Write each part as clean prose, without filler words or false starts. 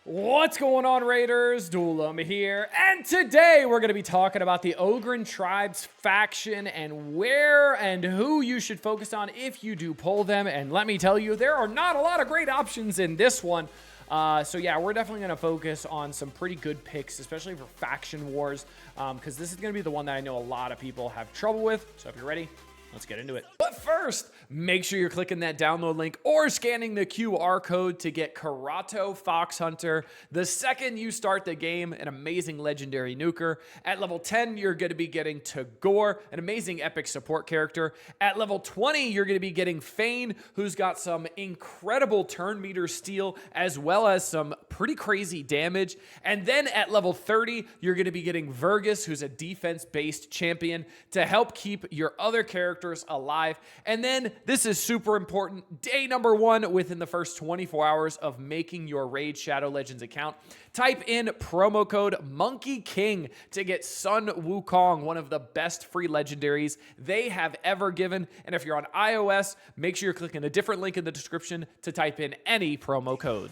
What's going on, Raiders? Duelam here, and today we're going to be talking about the Ogryn Tribes faction and where and who you should focus on if you do pull them. And let me tell you, there are not a lot of great options in this one. So yeah, we're definitely going to focus on some pretty good picks, especially for faction wars, because this is going to be the one that I know a lot of people have trouble with. So if you're ready, let's get into it. But first, make sure you're clicking that download link or scanning the QR code to get Karato Fox Hunter. The second you start the game, an amazing legendary nuker. At level 10, you're going to be getting Tagore, an amazing epic support character. At level 20, you're going to be getting Fane, who's got some incredible turn meter steal, as well as some pretty crazy damage. And then at level 30, you're going to be getting Vergus, who's a defense-based champion, to help keep your other characters alive. And then this is super important. Day number 1 within the first 24 hours of making your Raid Shadow Legends account. Type in promo code Monkey King to get Sun Wukong, one of the best free legendaries they have ever given. And if you're on iOS, make sure you're clicking a different link in the description to type in any promo code.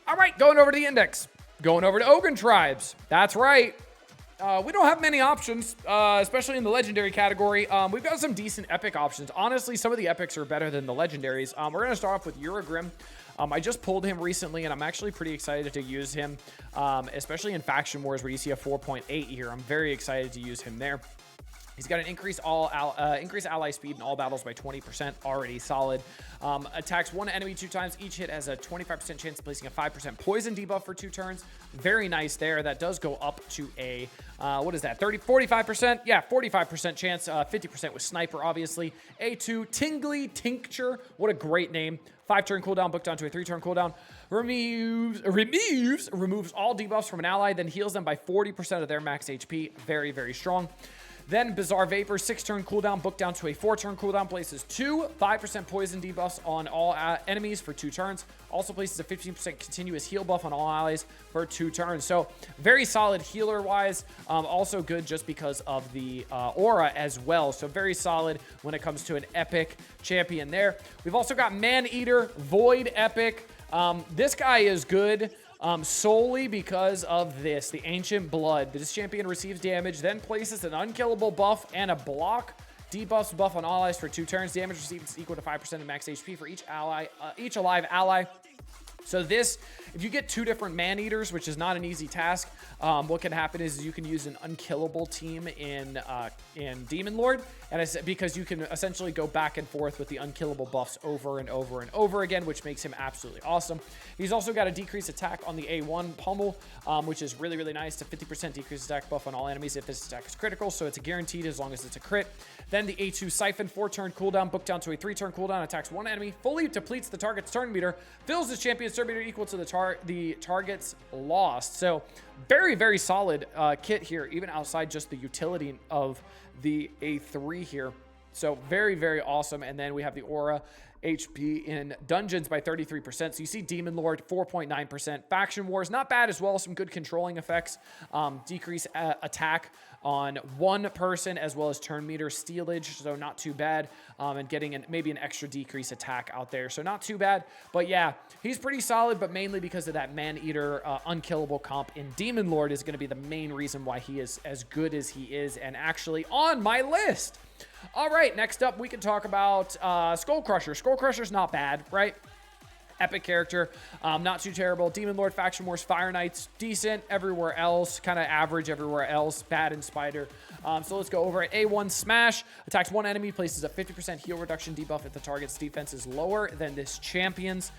All right, going over to the index. Going over to Ogryn Tribes. That's right. We don't have many options, especially in the legendary category. We've got some decent epic options. Honestly, some of the epics are better than the legendaries. We're going to start off with Uragrim. I just pulled him recently, and I'm actually pretty excited to use him, especially in Faction Wars where you see a 4.8 here. I'm very excited to use him there. He's got an increased ally speed in all battles by 20%, already solid. Attacks one enemy 2 times. Each hit has a 25% chance of placing a 5% poison debuff for 2 turns. Very nice there. That does go up to a, what is that, 45%? Yeah, 45% chance, 50% with Sniper, obviously. A2, Tingly Tincture. What a great name. 5-turn cooldown, booked down to a 3-turn cooldown. Removes all debuffs from an ally, then heals them by 40% of their max HP. Very, very strong. Then Bizarre Vapor, 6-turn cooldown, booked down to a 4-turn cooldown, places 2 5% poison debuffs on all enemies for 2 turns. Also places a 15% continuous heal buff on all allies for 2 turns. So very solid healer-wise. Also good just because of the aura as well. So very solid when it comes to an epic champion there. We've also got Man-Eater, Void Epic. This guy is good. Solely because of this, the Ancient Blood. This champion receives damage, then places an unkillable buff and a block. Debuffs buff on all allies for 2 turns. Damage received is equal to 5% of max HP for each alive ally. So this, if you get 2 different Man-Eaters, which is not an easy task, what can happen is you can use an unkillable team in Demon Lord, and because you can essentially go back and forth with the unkillable buffs over and over and over again, which makes him absolutely awesome. He's also got a decreased attack on the A1 Pummel, which is really, really nice. To 50% decreased attack buff on all enemies if this attack is critical, so it's a guaranteed as long as it's a crit. Then the A2 Siphon, 4-turn cooldown, booked down to a 3-turn cooldown, attacks 1 enemy, fully depletes the target's turn meter, fills his champion's turn meter equal to the target's lost. So very, very solid kit here, even outside just the utility of the A3 here. So very, very awesome. And then we have the aura HP in dungeons by 33%. So you see Demon Lord, 4.9%. Faction Wars, not bad as well. Some good controlling effects. Decrease attack on 1 person as well as turn meter stealage. So not too bad. And getting maybe an extra decrease attack out there. So not too bad. But yeah, he's pretty solid, but mainly because of that Man-Eater unkillable comp in Demon Lord is going to be the main reason why he is as good as he is and actually on my list. All right, next up, we can talk about Skull Crusher. Skull Crusher's not bad, right? Epic character, not too terrible. Demon Lord, Faction Wars, Fire Knights, decent everywhere else, kind of average everywhere else, bad in Spider. So let's go over it. A1 Smash, attacks 1 enemy, places a 50% heal reduction debuff if the target's defense is lower than this champion's.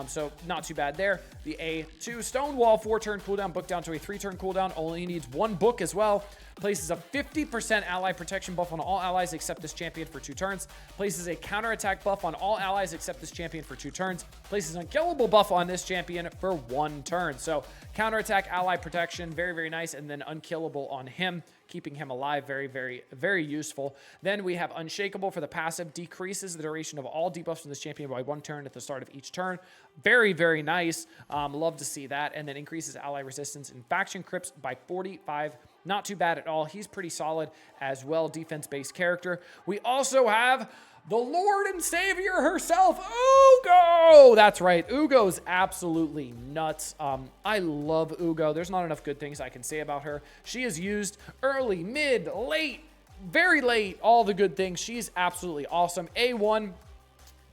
So not too bad there. The A2 Stonewall, 4-turn cooldown, booked down to a 3-turn cooldown, only needs 1 book as well. Places a 50% ally protection buff on all allies except this champion for 2 turns. Places a counterattack buff on all allies except this champion for 2 turns. Places an unkillable buff on this champion for 1 turn. So counterattack, ally protection, very, very nice. And then unkillable on him, keeping him alive. Very, very, very useful. Then we have Unshakable for the passive. Decreases the duration of all debuffs from this champion by 1 turn at the start of each turn. Very, very nice. Love to see that. And then increases ally resistance and faction crypts by 45%. Not too bad at all. He's pretty solid as well, defense-based character. We also have the Lord and Savior herself, Ugo. That's right. Ugo's absolutely nuts. I love Ugo. There's not enough good things I can say about her. She is used early, mid, late, very late, all the good things. She's absolutely awesome. A1,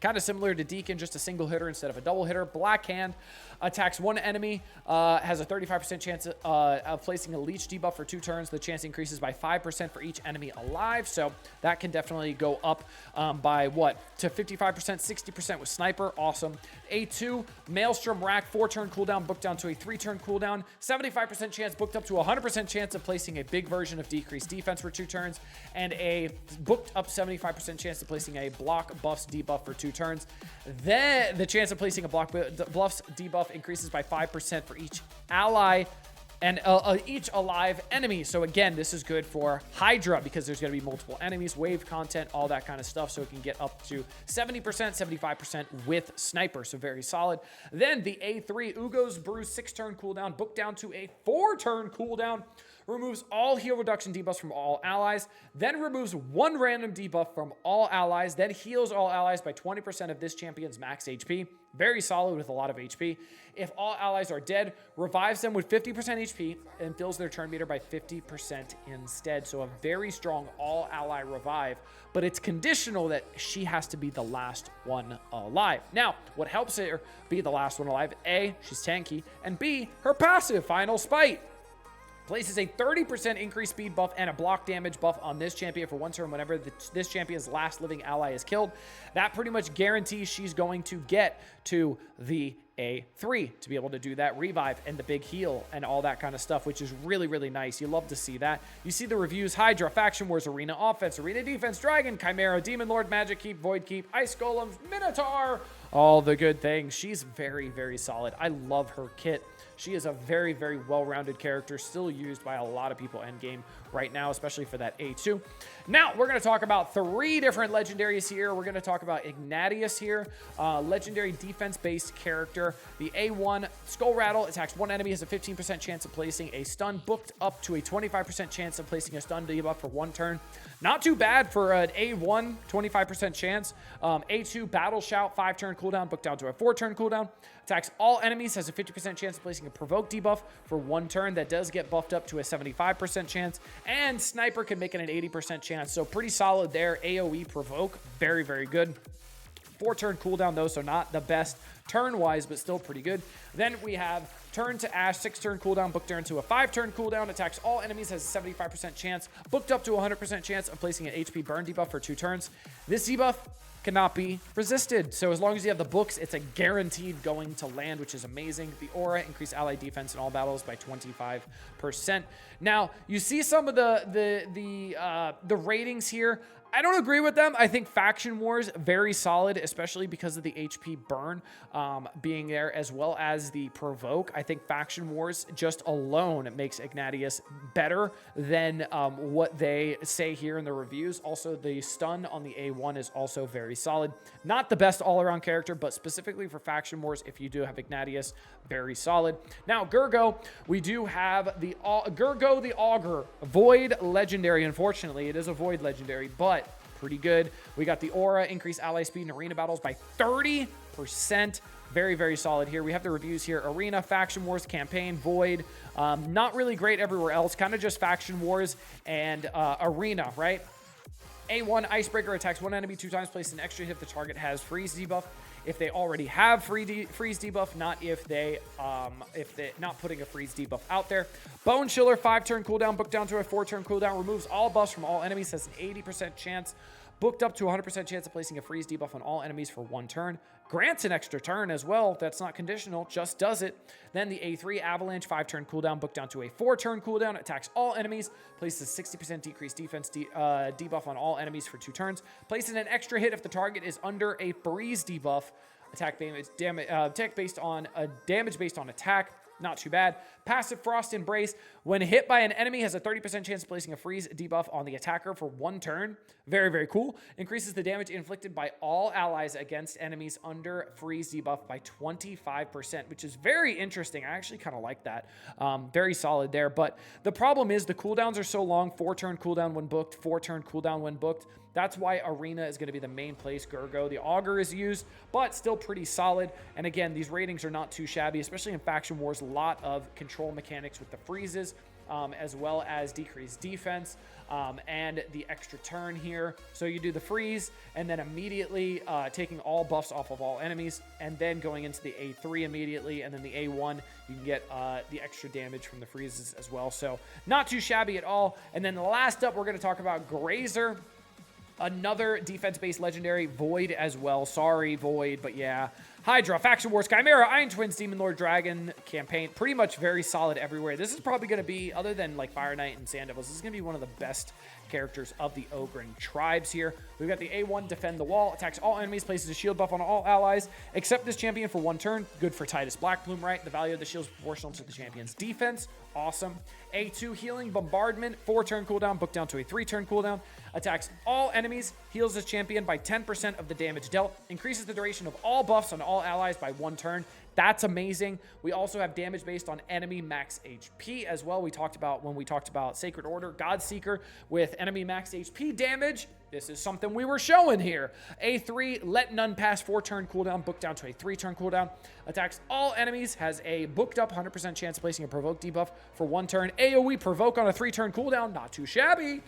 kind of similar to Deacon, just a single hitter instead of a double hitter. Black Hand, attacks one enemy, has a 35% chance of placing a leech debuff for 2 turns. The chance increases by 5% for each enemy alive, so that can definitely go up by what? To 55%, 60% with Sniper. Awesome. A2, Maelstrom Rack, 4-turn cooldown, booked down to a 3-turn cooldown. 75% chance, booked up to 100% chance of placing a big version of decreased defense for 2 turns, and a booked up 75% chance of placing a block buffs debuff for 2 turns. Then the chance of placing a block buffs debuff increases by 5% for each ally and each alive enemy. So again, this is good for Hydra because there's going to be multiple enemies, wave content, all that kind of stuff. So it can get up to 70%, 75% with Sniper. So very solid. Then the A3, Ugo's Bruise, 6-turn cooldown, booked down to a 4-turn cooldown. Removes all heal reduction debuffs from all allies, then removes 1 random debuff from all allies, then heals all allies by 20% of this champion's max HP. Very solid with a lot of HP. If all allies are dead, revives them with 50% HP and fills their turn meter by 50% instead. So a very strong all ally revive, but it's conditional that she has to be the last one alive. Now, what helps her be the last one alive? A, she's tanky, and B, her passive, Final Spite. Places a 30% increased speed buff and a block damage buff on this champion for 1 turn whenever this champion's last living ally is killed. That pretty much guarantees she's going to get to the A3 to be able to do that revive and the big heal and all that kind of stuff, which is really, really nice. You love to see that. You see the reviews: Hydra, Faction Wars, Arena Offense, Arena Defense, Dragon, Chimera, Demon Lord, Magic Keep, Void Keep, Ice Golems, Minotaur, all the good things. She's very, very solid. I love her kit. She is a very, very well-rounded character, still used by a lot of people endgame right now, especially for that A2. Now, we're going to talk about 3 different legendaries here. We're going to talk about Ignatius here, legendary defense-based character. The A1, Skull Rattle, attacks 1 enemy, has a 15% chance of placing a stun, booked up to a 25% chance of placing a stun debuff for 1 turn. Not too bad for an A1, 25% chance. A2, Battle Shout, 5-turn cooldown, booked down to a 4-turn cooldown. Attacks all enemies, has a 50% chance of placing a provoke debuff for 1 turn. That does get buffed up to a 75% chance. And Sniper can make it an 80% chance. So pretty solid there. AoE provoke, very, very good. 4-turn cooldown though, so not the best turn-wise, but still pretty good. Then we have Turn to Ash, 6-turn cooldown, booked down to a 5-turn cooldown, attacks all enemies, has a 75% chance, booked up to 100% chance of placing an HP burn debuff for 2 turns. This debuff cannot be resisted. So as long as you have the books, it's a guaranteed going to land, which is amazing. The aura, increase ally defense in all battles by 25%. Now, you see some of the ratings here. I don't agree with them. I think Faction Wars, very solid, especially because of the HP burn being there, as well as the provoke. I think Faction Wars just alone makes Ignatius better than what they say here in the reviews. Also, the stun on the A1 is also very solid. Not the best all-around character, but specifically for Faction Wars, if you do have Ignatius, very solid. Now, Gergo, we do have the Gergo the Augur, Void Legendary. Unfortunately, it is a Void Legendary, but pretty good. We got the aura, increase ally speed in arena battles by 30%. Very, very solid here. We have the reviews here: Arena, Faction Wars, Campaign, Void. Not really great everywhere else. Kind of just Faction Wars and Arena, right? A1, Icebreaker, attacks 1 enemy 2 times, place an extra hit if the target has freeze debuff. If they already have freeze debuff, not if they're not putting a freeze debuff out there. Bone Chiller, 5-turn cooldown, booked down to a 4-turn cooldown, removes all buffs from all enemies, has an 80% chance, booked up to 100% chance of placing a freeze debuff on all enemies for 1 turn. Grants an extra turn as well. That's not conditional, just does it. Then the A3, Avalanche, 5-turn cooldown, booked down to a 4-turn cooldown, attacks all enemies, places 60% decreased defense debuff on all enemies for 2 turns, places an extra hit if the target is under a freeze debuff. Attack based on a damage based on attack. Not too bad. Passive Frost Embrace. When hit by an enemy, has a 30% chance of placing a freeze debuff on the attacker for 1 turn. Very, very cool. Increases the damage inflicted by all allies against enemies under freeze debuff by 25%, which is very interesting. I actually kind of like that. Very solid there. But the problem is the cooldowns are so long. 4-turn cooldown when booked, 4-turn cooldown when booked. That's why Arena is going to be the main place Gergo the Augur is used, but still pretty solid. And again, these ratings are not too shabby, especially in Faction Wars. A lot of control mechanics with the freezes, as well as decreased defense and the extra turn here. So you do the freeze and then immediately taking all buffs off of all enemies, and then going into the A3 immediately, and then the A1, you can get the extra damage from the freezes as well. So not too shabby at all. And then the last up, we're going to talk about Grazer. Another defense-based legendary. Void as well. Sorry, Void, but yeah. Hydra, Faction Wars, Chimera, Iron Twins, Demon Lord, Dragon campaign. Pretty much very solid everywhere. This is probably going to be, other than like Fire Knight and Sand Devils, this is going to be one of the best characters of the Ogryn tribes here. We've got the A1, Defend the Wall, attacks all enemies, places a shield buff on all allies, except this champion for 1 turn. Good for Titus Blackbloom, right? The value of the shield is proportional to the champion's defense. Awesome. A2, Healing, Bombardment, 4-turn cooldown, book down to a 3-turn cooldown. Attacks all enemies, heals this champion by 10% of the damage dealt, increases the duration of all buffs on all allies by 1 turn. That's amazing. We also have damage based on enemy max HP as well. We talked about when we talked about Sacred Order, Godseeker with enemy max HP damage. This is something we were showing here. A3, Let None Pass, 4-turn cooldown, book down to a 3-turn cooldown. Attacks all enemies, has a booked up 100% chance of placing a provoke debuff for 1 turn. AoE provoke on a 3-turn cooldown, not too shabby.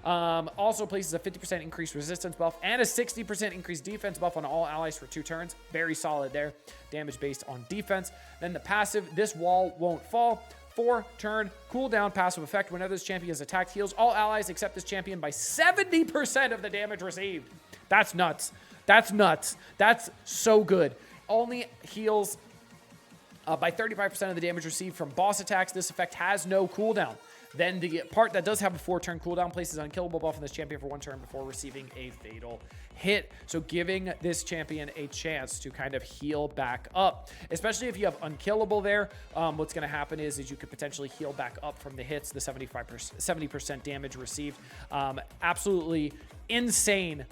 Also places a 50% increased resistance buff and a 60% increased defense buff on all allies for 2 turns. Very solid there. Damage based on defense. Then the passive, this wall won't fall. 4-turn cooldown passive effect. Whenever this champion is attacked, heals all allies except this champion by 70% of the damage received. That's nuts. That's nuts. That's so good. Only heals by 35% of the damage received from boss attacks. This effect has no cooldown. Then the part that does have a 4-turn cooldown places unkillable buff on this champion for 1 turn before receiving a fatal hit. So giving this champion a chance to kind of heal back up, especially if you have unkillable there. What's going to happen is you could potentially heal back up from the hits, the 70% damage received. Absolutely insane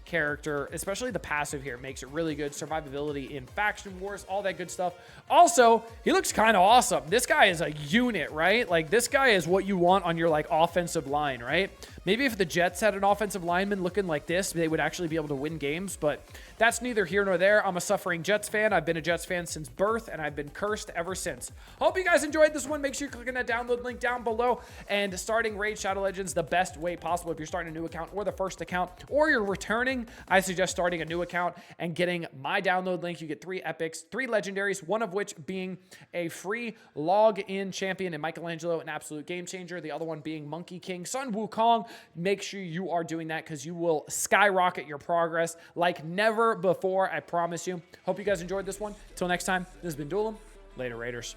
character, especially the passive here makes it really good. Survivability in Faction Wars, all that good stuff. Also, he looks kind of awesome. This guy is a unit, right? Like, this guy is what you want on your like offensive line, right? Maybe if the Jets had an offensive lineman looking like this, they would actually be able to win games, but that's neither here nor there. I'm a suffering Jets fan. I've been a Jets fan since birth, and I've been cursed ever since. Hope you guys enjoyed this one. Make sure you're clicking that download link down below, and starting Raid Shadow Legends the best way possible. If you're starting a new account or the first account, or you're returning, I suggest starting a new account and getting my download link. You get 3 epics, 3 legendaries, one of which being a free log-in champion in Michelangelo, an absolute game changer. The other one being Monkey King, Sun Wukong. Make sure you are doing that because you will skyrocket your progress like never before, I promise you. Hope you guys enjoyed this one. Till next time, this has been Duelim. Later, Raiders.